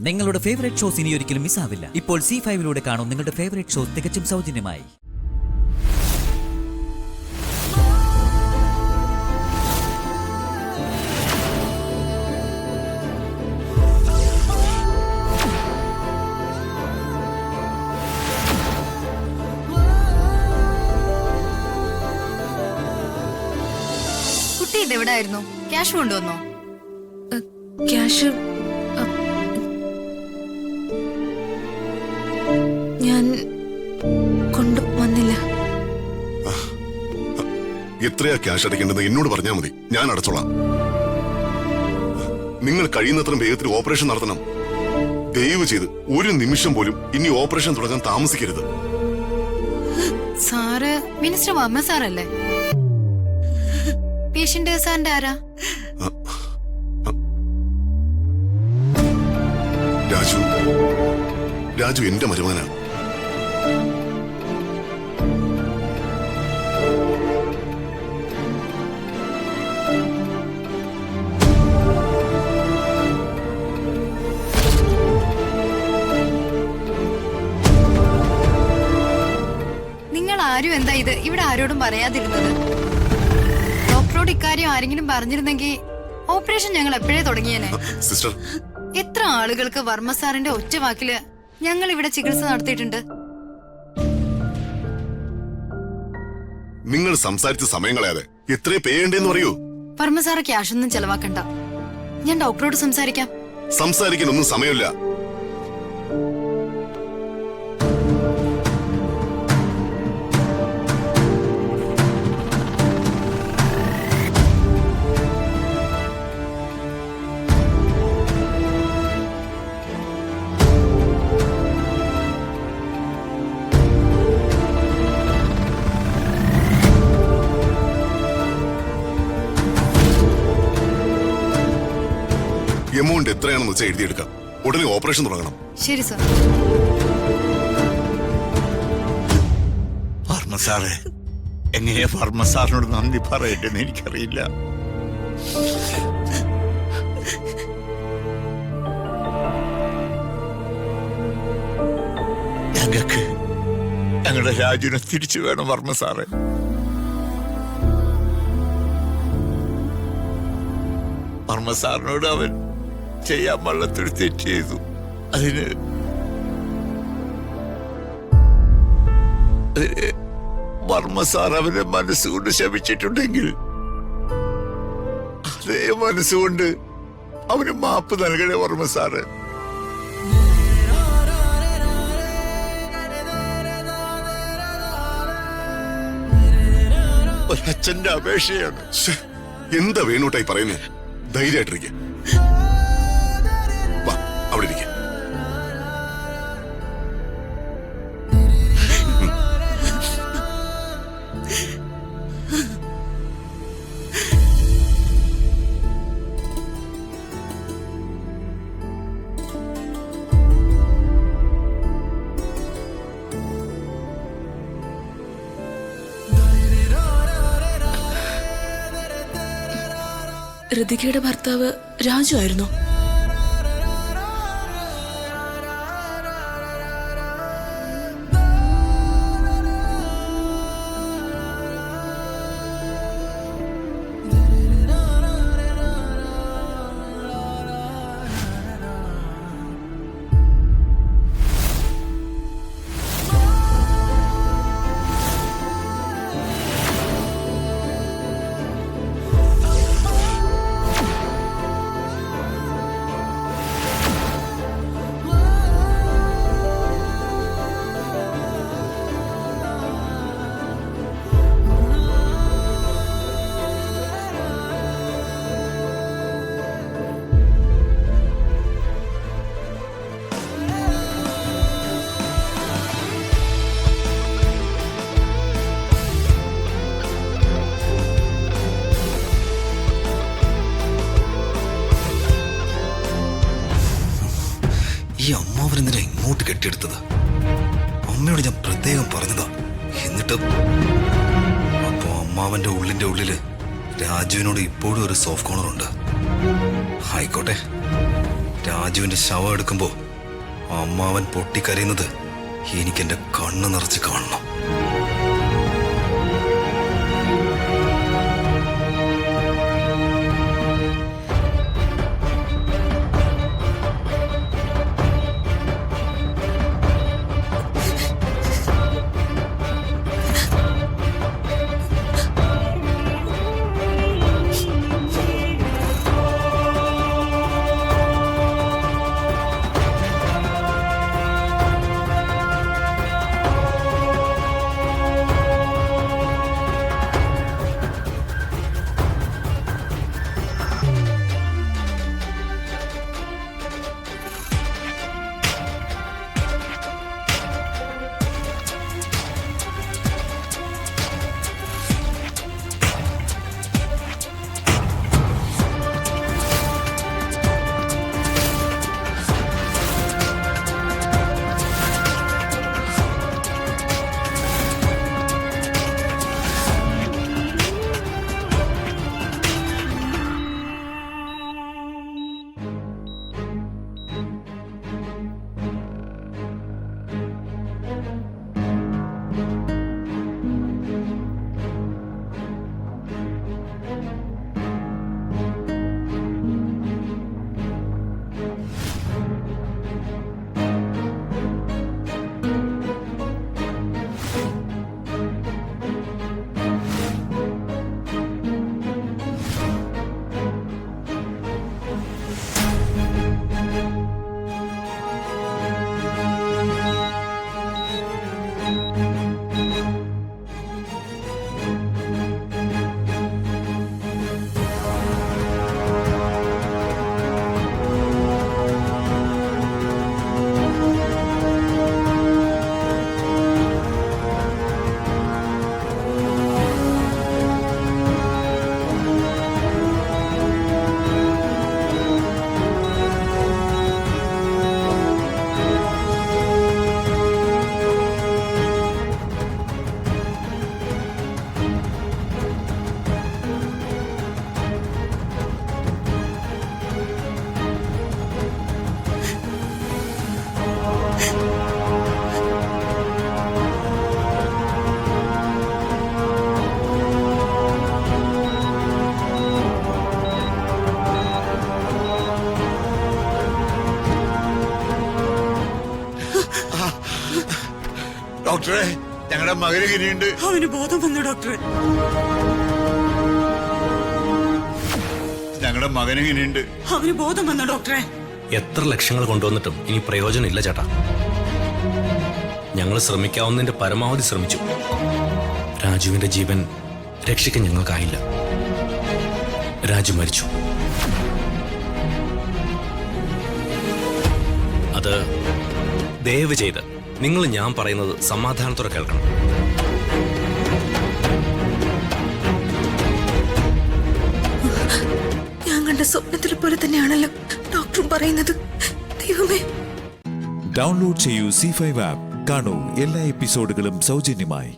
നിങ്ങളുടെ favourite shows ഇനി ഒരിക്കലും മിസ്സാവില്ല. ഇപ്പോൾ C5 കാണും നിങ്ങളുടെ ഫേവറേറ്റ് ഷോസ് തികച്ചും സൗജന്യമായി. കുട്ടി ഇതെവിടായിരുന്നു? ക്യാഷ് കൊണ്ടുവന്നോ? ക്യാഷ് ഞാൻ കൊണ്ടുവന്നില്ല. എത്രയാ ക്യാഷ് അടയ്ക്കേണ്ടത് എന്നോട് പറഞ്ഞാൽ മതി, ഞാൻ അടച്ചോളാം. നിങ്ങൾ കഴിയുന്നത്ര വേഗത്തിൽ ഓപ്പറേഷൻ നടത്തണം. ദയവ് ചെയ്ത് ഒരു നിമിഷം പോലും ഇനി ഓപ്പറേഷൻ തുടങ്ങാൻ താമസിക്കരുത്. സാറ് മിനിസ്റ്റർ വർമ്മ സാറല്ലേ? പേഷ്യന്റ് സാറിന്റെ ആരാ? രാജു എന്റെ മരുമകനാണ്. നിങ്ങൾ ആരും എന്താ ഇത് ഇവിടെ ആരോടും പറയാതിരുന്നത്? ഡോക്ടറോട് ഇക്കാര്യം ആരെങ്കിലും പറഞ്ഞിരുന്നെങ്കിൽ ഓപ്പറേഷൻ ഞങ്ങൾ എപ്പോഴേ തുടങ്ങിയേനെ. സിസ്റ്റർ, എത്ര ആളുകൾക്ക് വർമ്മ സാറിന്റെ ഒറ്റ വാക്കില് ഞങ്ങൾ ഇവിടെ ചികിത്സ നടത്തിയിട്ടുണ്ട്. നിങ്ങൾ സംസാരിച്ച സമയം കളയാതെ എത്രയും പേ ചെയ്യണ്ടെന്ന് പറയൂ. വർമ്മ സാറ് ക്യാഷ് ഒന്നും ചെലവാക്കണ്ട, ഞാൻ ഡോക്ടറോട് സംസാരിക്കാം. സംസാരിക്കാൻ ഒന്നും സമയമില്ല. എമൗണ്ട് എത്രയാണെന്ന് വെച്ചാൽ എഴുതിയെടുക്കാം. ഉടനെ ഓപ്പറേഷൻ തുടങ്ങണം. ശരി സാർ. വർമ്മ സാറേ, എങ്ങനെയാ വർമ്മ സാറിനോട് നന്ദി പറയട്ടെന്ന് എനിക്കറിയില്ല. ഞങ്ങൾക്ക് ഞങ്ങളുടെ രാജുവിനെ തിരിച്ചു വേണം വർമ്മ സാറേ. വർമ്മ സാറിനോട് അവൻ ചെയ്യാൻ വള്ളത്തൊരു തെറ്റ് ചെയ്തു. അതിന് വർമ്മ സാർ അവന്റെ മനസ്സുകൊണ്ട് ശപിച്ചിട്ടുണ്ടെങ്കിൽ അതേ മനസ്സുകൊണ്ട് അവന് മാപ്പ് നൽകണേ വർമ്മ സാറ്. ഒരച്ഛന്റെ അപേക്ഷയാണ്. എന്താ വേണൂട്ടായി പറയുന്നേ? ധൈര്യമായിട്ടിരിക്കുക. അവിടെ ഇരിക്കുക. ഋതികയുടെ ഭർത്താവ് രാജു ആയിരുന്നോ? ഈ അമ്മാവനെന്തിനാ ഇങ്ങോട്ട് കെട്ടിയെടുത്തത്? അമ്മയോട് ഞാൻ പ്രത്യേകം പറഞ്ഞതാ. എന്നിട്ട് അപ്പോ അമ്മാവന്റെ ഉള്ളില് രാജുവിനോട് ഇപ്പോഴും ഒരു സോഫ്റ്റ് കോർണർ ഉണ്ട്. ആയിക്കോട്ടെ, രാജുവിന്റെ ശവം എടുക്കുമ്പോ അമ്മാവൻ പൊട്ടിക്കരയുന്നത് എനിക്കെന്റെ കണ്ണ് നിറച്ച് കാണണം. ഡോക്ടറെ, ഞങ്ങളുടെ മകന് ഇനിയുണ്ട്. അവന് ബോധം വന്നു ഡോക്ടറെ. ഞങ്ങളുടെ മകന് ഇനിയുണ്ട്. അവന് ബോധം വന്നു ഡോക്ടറെ. എത്ര ലക്ഷങ്ങൾ കൊണ്ടുവന്നിട്ടും ഇനി പ്രയോജനമില്ല ചേട്ടാ. ഞങ്ങൾ ശ്രമിക്കാവുന്നതിന്റെ പരമാവധി ശ്രമിച്ചു. രാജുവിന്റെ ജീവൻ രക്ഷിക്കാൻ ഞങ്ങൾക്കായില്ല. രാജു മരിച്ചു. അത് ദയവ് ചെയ്ത് നിങ്ങൾ ഞാൻ പറയുന്നത് സമാധാനത്തോടെ കേൾക്കണം. ഞാൻ കണ്ട സ്വപ്നത്തിൽ പോലെ തന്നെയാണല്ലോ ഡോക്ടറും പറയുന്നത്. ദൈവമേ. ഡൗൺലോഡ് ചെയ്യൂ C5 ആപ്പ്. കാണൂ എല്ലാ എപ്പിസോഡുകളും സൗജന്യമായി.